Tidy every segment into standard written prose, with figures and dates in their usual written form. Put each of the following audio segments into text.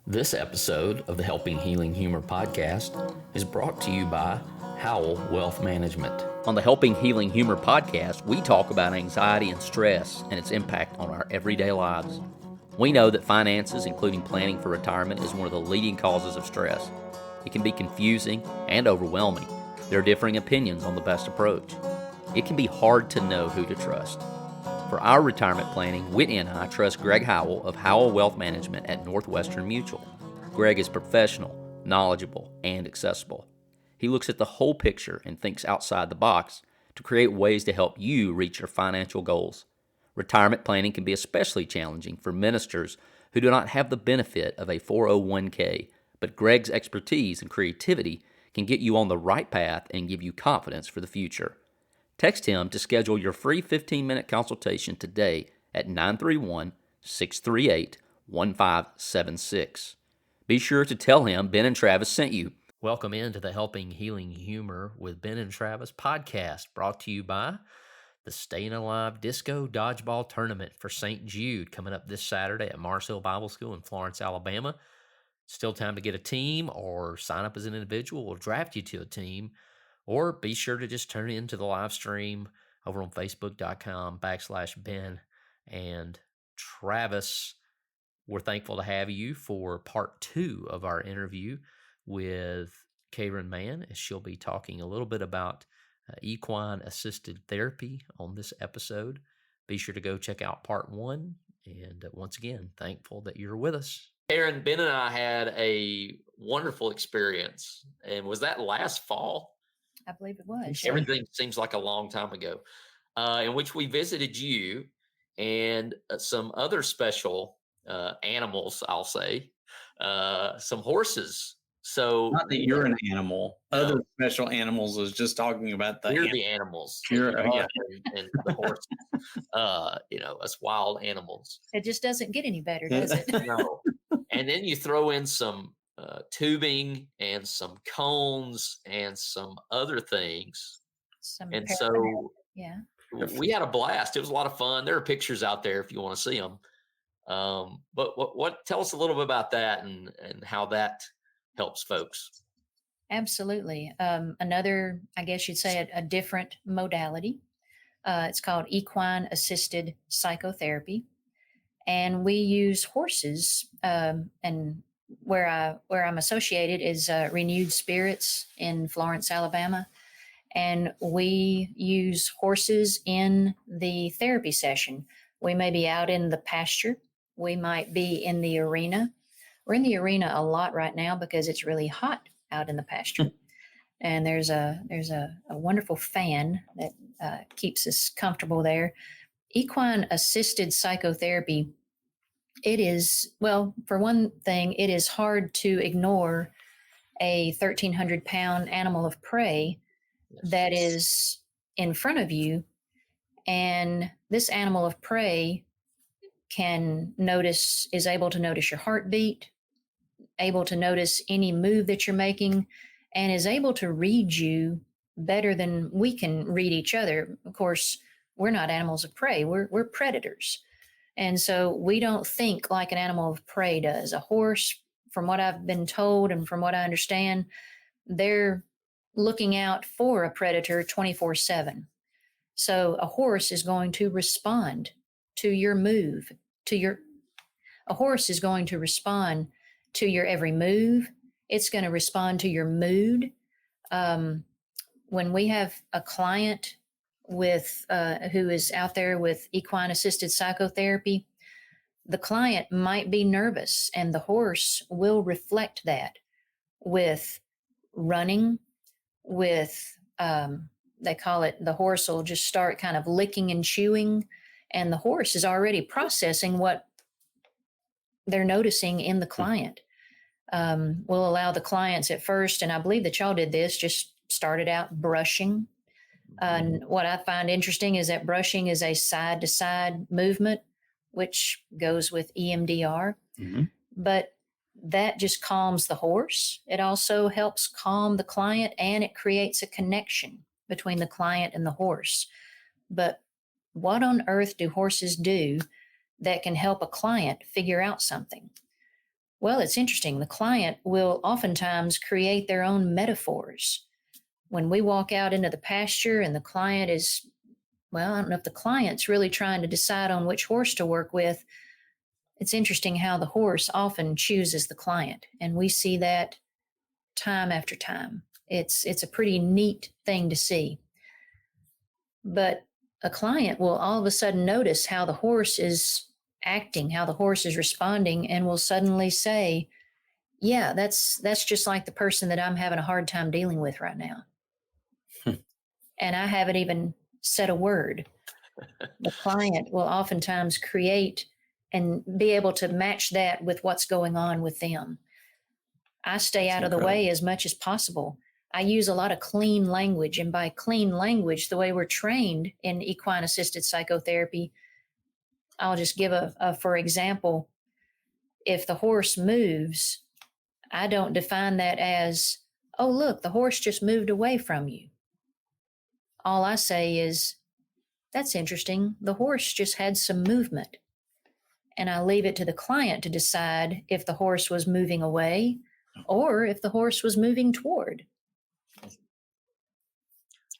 This episode of the Helping Healing Humor podcast is brought to you by Howell Wealth Management. On the Helping Healing Humor podcast, we talk about anxiety and stress and its impact on our everyday lives. We know that finances, including planning for retirement, is one of the leading causes of stress. It can be confusing and overwhelming. There are differing opinions on the best approach. It can be hard to know who to trust. For our retirement planning, Whitney and I trust Greg Howell of Howell Wealth Management at Northwestern Mutual. Greg is professional, knowledgeable, and accessible. He looks at the whole picture and thinks outside the box to create ways to help you reach your financial goals. Retirement planning can be especially challenging for ministers who do not have the benefit of a 401k, but Greg's expertise and creativity can get you on the right path and give you confidence for the future. Text him to schedule your free 15-minute consultation today at 931-638-1576. Be sure to tell him Ben and Travis sent you. Welcome into the Helping Healing Humor with Ben and Travis podcast, brought to you by the Staying Alive Disco Dodgeball Tournament for St. Jude, coming up this Saturday at Mars Hill Bible School in Florence, Alabama. Still time to get a team or sign up as an individual. We'll draft you to a team. Or be sure to just turn into the live stream over on Facebook.com/Ben and Travis. We're thankful to have you for part 2 of our interview with Cayron Mann, as she'll be talking a little bit about equine assisted therapy on this episode. Be sure to go check out part 1. And once again, thankful that you're with us. Cayron, Ben and I had a wonderful experience. And was that last fall? I believe it was. Everything seems like a long time ago, in which we visited you and some other special animals, I'll say, some horses. So not that you're an animal. No. Other special animals was just talking about the animals. You're, and the horses, us wild animals. It just doesn't get any better, does it? No. And then you throw in some tubing and some cones and some other things. We had a blast. It was a lot of fun. There are pictures out there if you want to see them. But what tell us a little bit about that and how that helps folks. Absolutely. Another, I guess you'd say a different modality. It's called equine assisted psychotherapy. And we use horses, and where I'm associated is Renewed Spirits in Florence, Alabama. And we use horses in the therapy session. We may be out in the pasture. We might be in the arena. We're in the arena a lot right now because it's really hot out in the pasture. And there's a wonderful fan that keeps us comfortable there. Equine assisted psychotherapy, it is, well, for one thing, it is hard to ignore a 1,300-pound animal of prey that is in front of you. And this animal of prey is able to notice your heartbeat, able to notice any move that you're making, and is able to read you better than we can read each other. Of course, we're not animals of prey. We're predators. And so we don't think like an animal of prey does. A horse, from what I've been told and from what I understand, they're looking out for a predator 24/7. So a horse is going to respond to your move, a horse is going to respond to your every move. It's going to respond to your mood. When we have a client with who is out there with equine assisted psychotherapy, the client might be nervous, and the horse will reflect that with running, with they call it, the horse will just start kind of licking and chewing, and the horse is already processing what they're noticing in the client. We'll allow the clients at first, and I believe that y'all did this, just started out brushing. And what I find interesting is that brushing is a side-to-side movement, which goes with EMDR. Mm-hmm. But that just calms the horse. It also helps calm the client, and it creates a connection between the client and the horse. But what on earth do horses do that can help a client figure out something? Well, it's interesting. The client will oftentimes create their own metaphors. When we walk out into the pasture and the client is, well, I don't know if the client's really trying to decide on which horse to work with. It's interesting how the horse often chooses the client, and we see that time after time. It's a pretty neat thing to see. But a client will all of a sudden notice how the horse is acting, how the horse is responding, and will suddenly say, yeah, that's just like the person that I'm having a hard time dealing with right now. And I haven't even said a word. The client will oftentimes create and be able to match that with what's going on with them. I stay out of the way as much as possible. I use a lot of clean language. And by clean language, the way we're trained in equine assisted psychotherapy, I'll just give for example, if the horse moves, I don't define that as, oh, look, the horse just moved away from you. All I say is, that's interesting. The horse just had some movement. And I leave it to the client to decide if the horse was moving away or if the horse was moving toward.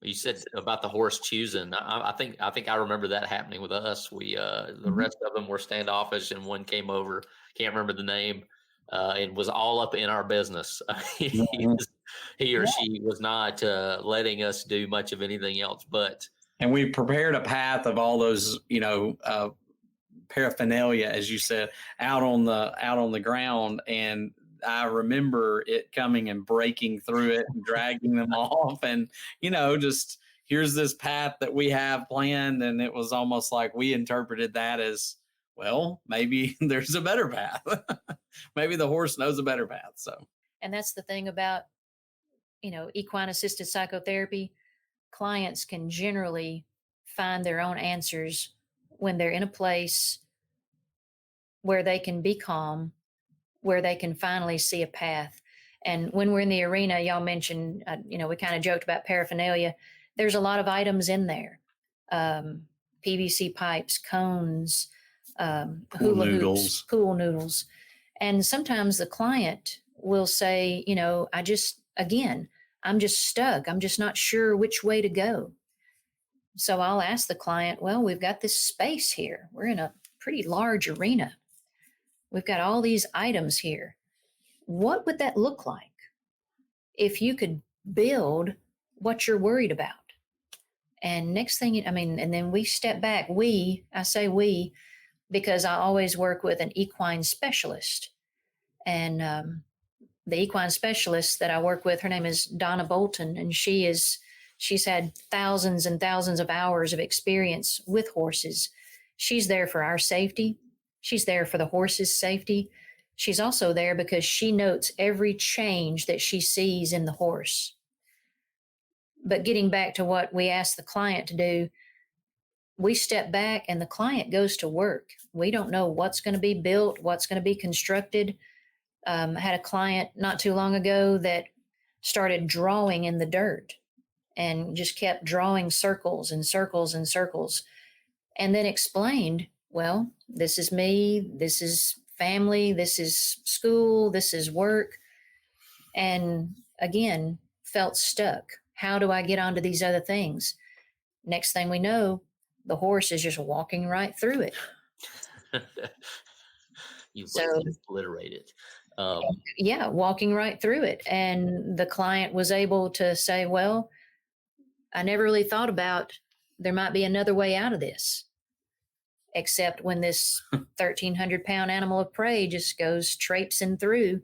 You said about the horse choosing. I think I remember that happening with us. We the rest of them were standoffish, and one came over. Can't remember the name, and was all up in our business. He or she was not letting us do much of anything else. But and we prepared a path of all those, paraphernalia, as you said, out on the ground, and I remember it coming and breaking through it and dragging them off, and just here's this path that we have planned, and it was almost like we interpreted that as, well, maybe there's a better path. Maybe the horse knows a better path. So, and that's the thing about equine assisted psychotherapy. Clients can generally find their own answers when they're in a place where they can be calm, where they can finally see a path. And when we're in the arena, y'all mentioned, we kind of joked about paraphernalia. There's a lot of items in there. PVC pipes, cones, hula hoops, pool noodles. And sometimes the client will say, I'm just stuck. I'm just not sure which way to go. So I'll ask the client, well, we've got this space here. We're in a pretty large arena. We've got all these items here. What would that look like if you could build what you're worried about? And next thing, and then we step back. I say we, because I always work with an equine specialist. And the equine specialist that I work with, her name is Donna Bolton, and she's had thousands and thousands of hours of experience with horses. She's there for our safety. She's there for the horse's safety. She's also there because she notes every change that she sees in the horse. But getting back to what we asked the client to do, we step back and the client goes to work. We don't know what's going to be built, what's going to be constructed. I had a client not too long ago that started drawing in the dirt and just kept drawing circles and circles and circles, and then explained, well, this is me, this is family, this is school, this is work. And again, felt stuck. How do I get onto these other things? Next thing we know, the horse is just walking right through it. You obliterate it. Walking right through it. And the client was able to say, well, I never really thought about there might be another way out of this, except when this 1,300-pound animal of prey just goes traipsing through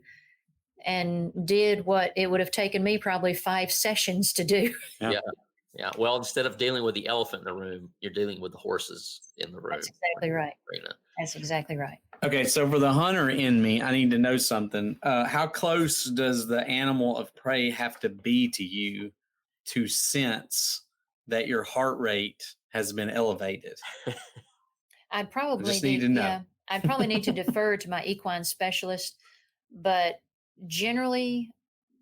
and did what it would have taken me probably 5 sessions to do. Yeah. Well, instead of dealing with the elephant in the room, you're dealing with the horses in the room. That's exactly right. That's exactly right. Okay, so for the hunter in me, I need to know something. How close does the animal of prey have to be to you to sense that your heart rate has been elevated? I'd probably need to know. Yeah, I'd probably need to defer to my equine specialist, but generally,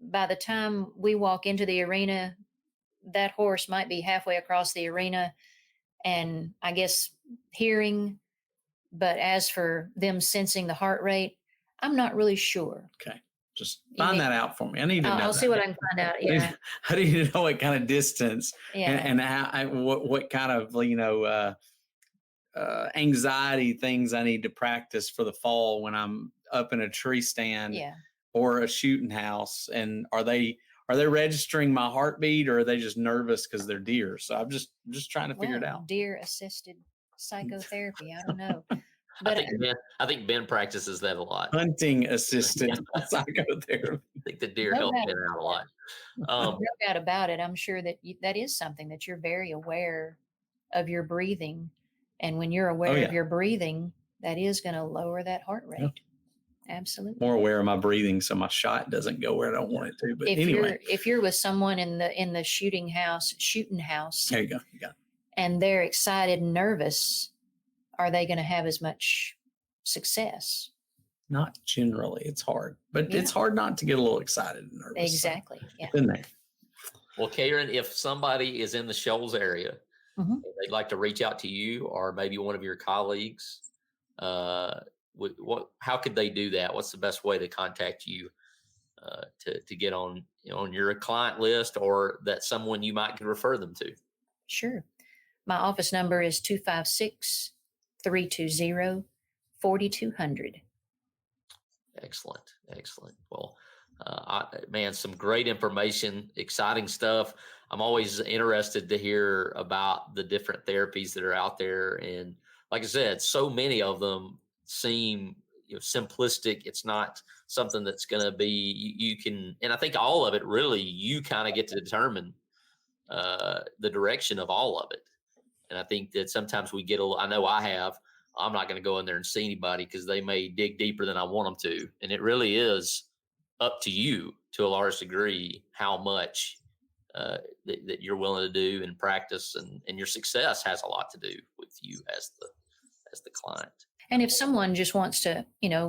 by the time we walk into the arena, that horse might be halfway across the arena and I guess hearing. But as for them sensing the heart rate, I'm not really sure. Okay. Just find that out for me. I need to know. I'll see what I can find out. Yeah. I need to know what kind of distance Yeah. and how, what kind of, anxiety things I need to practice for the fall when I'm up in a tree stand or a shooting house. And are they registering my heartbeat, or are they just nervous because they're deer? So I'm just trying to figure it out. Deer assisted psychotherapy. I don't know. But I think Ben practices that a lot. Hunting assisted psychotherapy. I think the deer help Ben out a lot. No doubt about it. I'm sure that that is something that you're very aware of your breathing. And when you're aware of your breathing, that is going to lower that heart rate. Yeah. Absolutely. More aware of my breathing so my shot doesn't go where I don't want it to. But if you're with someone in the shooting house, there you go. You got it. And they're excited and nervous, are they going to have as much success? Not generally. It's hard, but it's hard not to get a little excited and nervous. Exactly. Yeah. Been there. Well, Cayron, if somebody is in the Shoals area, they'd like to reach out to you or maybe one of your colleagues, how could they do that? What's the best way to contact you to get on your client list, or that someone you might could refer them to? Sure. My office number is 256-320-4200. Excellent. Well, man, some great information, exciting stuff. I'm always interested to hear about the different therapies that are out there. And like I said, so many of them seem simplistic. It's not something that's going to be, you can, and I think all of it really, you kind of get to determine the direction of all of it. And I think that sometimes we get I'm not going to go in there and see anybody because they may dig deeper than I want them to. And it really is up to you to a large degree how much that you're willing to do and practice, and your success has a lot to do with you as the client. And if someone just wants to,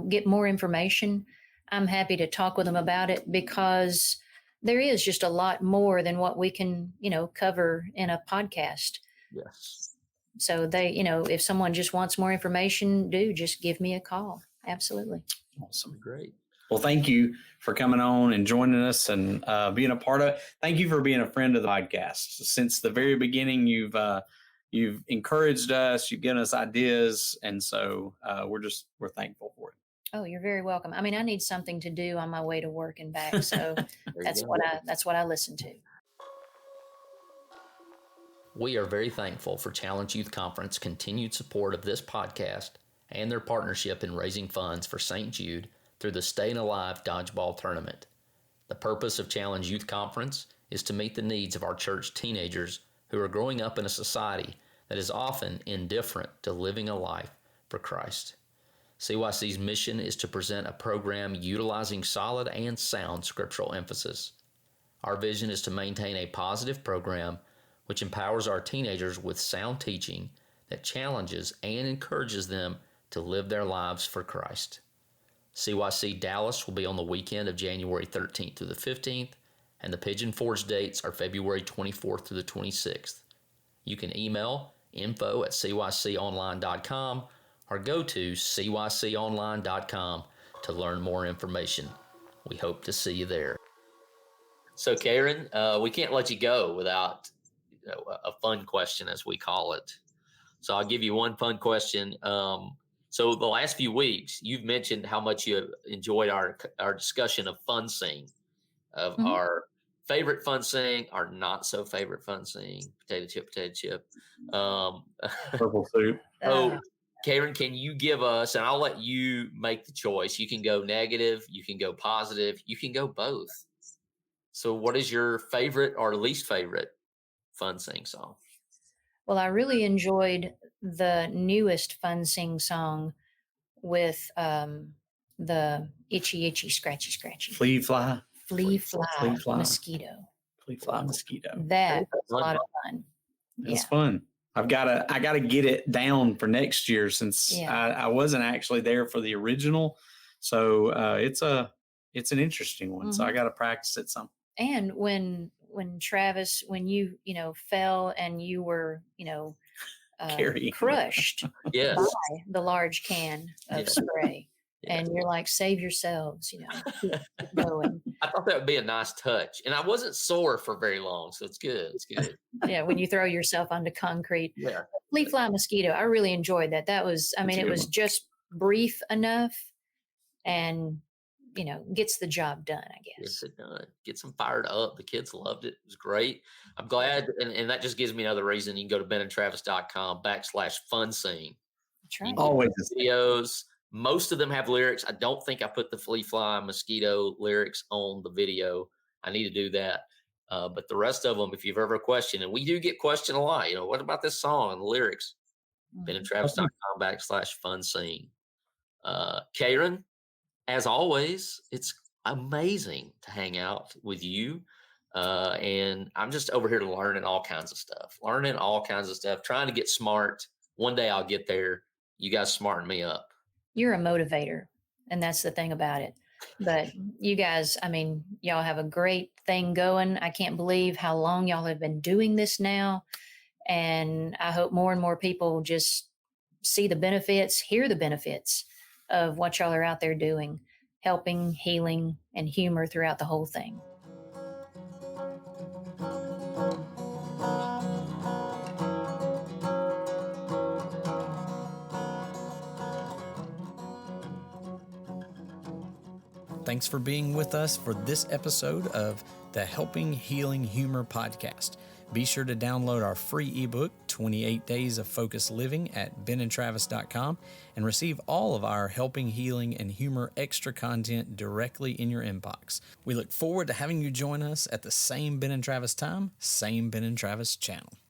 get more information, I'm happy to talk with them about it, because there is just a lot more than what we can, cover in a podcast. Yes. So if someone just wants more information, just give me a call. Absolutely. Awesome. Great. Well, thank you for coming on and joining us and being a part of it. Thank you for being a friend of the podcast. Since the very beginning, you've encouraged us, you've given us ideas. And so we're thankful for it. Oh, you're very welcome. I mean, I need something to do on my way to work and back. So that's what I listen to. We are very thankful for Challenge Youth Conference continued support of this podcast and their partnership in raising funds for St. Jude through the Staying Alive Dodgeball Tournament. The purpose of Challenge Youth Conference is to meet the needs of our church teenagers who are growing up in a society that is often indifferent to living a life for Christ. CYC's mission is to present a program utilizing solid and sound scriptural emphasis. Our vision is to maintain a positive program which empowers our teenagers with sound teaching that challenges and encourages them to live their lives for Christ. CYC Dallas will be on the weekend of January 13th through the 15th, and the Pigeon Forge dates are February 24th through the 26th. You can email info@cyconline.com or go to cyconline.com to learn more information. We hope to see you there. So, Cayron, we can't let you go without a fun question, as we call it. So I'll give you one fun question. So the last few weeks, you've mentioned how much you enjoyed our discussion of fun sing, of our favorite fun sing, our not so favorite fun sing, potato chip. Purple soup. So, Cayron, can you give us, and I'll let you make the choice. You can go negative, you can go positive, you can go both. So what is your favorite or least favorite fun sing song? Well, I really enjoyed the newest fun sing song with the itchy, scratchy. Flea fly mosquito. Flea fly mosquito. That was a lot of fun. It's fun. I gotta get it down for next year, since I wasn't actually there for the original. So it's an interesting one. So I got to practice it some. And when Travis, when you fell and you were crushed by the large can of spray, And you're like, save yourselves, keep going. I thought that would be a nice touch. And I wasn't sore for very long, so it's good. It's good. Yeah, when you throw yourself onto concrete. Yeah. Flea fly mosquito, I really enjoyed that. That was, it was just brief enough and, gets the job done, I Yes, guess. it does. Gets them fired up. The kids loved it. It was great. I'm glad. And that just gives me another reason. You can go to benandtravis.com/fun scene. That's right. Always Videos. Most of them have lyrics. I don't think I put the flea fly mosquito lyrics on the video. I need to do that. But the rest of them, if you've ever questioned, and we do get questioned a lot, what about this song and the lyrics? benandtravis.com/fun scene. Cayron, as always, it's amazing to hang out with you. And I'm just over here learning all kinds of stuff, trying to get smart. One day I'll get there. You guys smarten me up. You're a motivator, and that's the thing about it. But you guys, y'all have a great thing going. I can't believe how long y'all have been doing this now. And I hope more and more people just see the benefits, hear the benefits of what y'all are out there doing, helping, healing, and humor throughout the whole thing. Thanks for being with us for this episode of the Helping Healing Humor podcast. Be sure to download our free ebook, 28 Days of Focused Living, at benandtravis.com and receive all of our Helping Healing and Humor extra content directly in your inbox. We look forward to having you join us at the same Ben and Travis time, same Ben and Travis channel.